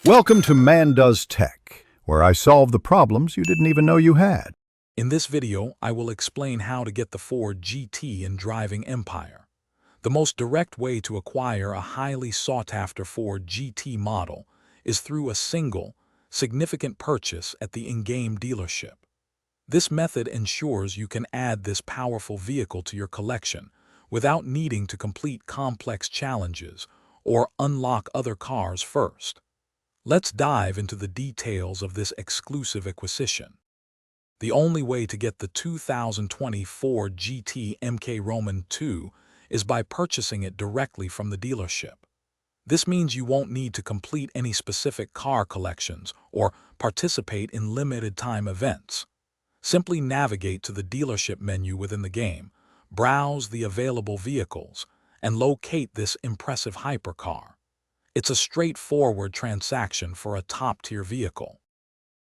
Welcome to Man Does Tech, where I solve the problems you didn't even know you had. In this video, I will explain how to get the Ford GT in driving empire. The most direct way to acquire a highly sought-after Ford GT model is through a single, significant purchase at the in-game dealership. This method ensures you can add this powerful vehicle to your collection without needing to complete complex challenges or unlock other cars first. Let's dive into the details of this exclusive acquisition. The only way to get the 2020 Ford GT MK Roman II is by purchasing it directly from the dealership. This means you won't need to complete any specific car collections or participate in limited-time events. Simply navigate to the dealership menu within the game, browse the available vehicles, and locate this impressive hypercar. It's a straightforward transaction for a top-tier vehicle.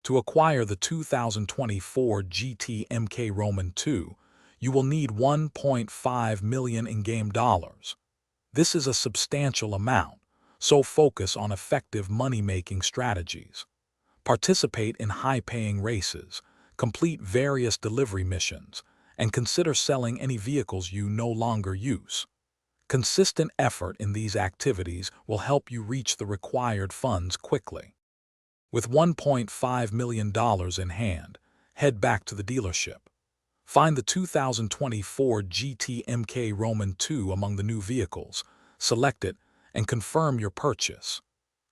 To acquire the 2020 Ford GT MK Roman II, you will need $1.5 million in-game dollars. This is a substantial amount, so focus on effective money-making strategies. Participate in high-paying races, complete various delivery missions, and consider selling any vehicles you no longer use. Consistent effort in these activities will help you reach the required funds quickly. With $1.5 million in hand, head back to the dealership. Find the 2020 Ford GT MK Roman II among the new vehicles, select it, and confirm your purchase.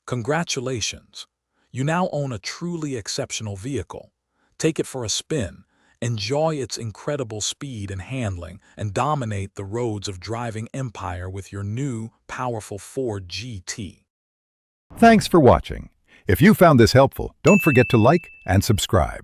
Congratulations! You now own a truly exceptional vehicle. Take it for a spin, enjoy its incredible speed and handling, and dominate the roads of driving empire with your new, powerful Ford GT. Thanks for watching. If you found this helpful, don't forget to like and subscribe.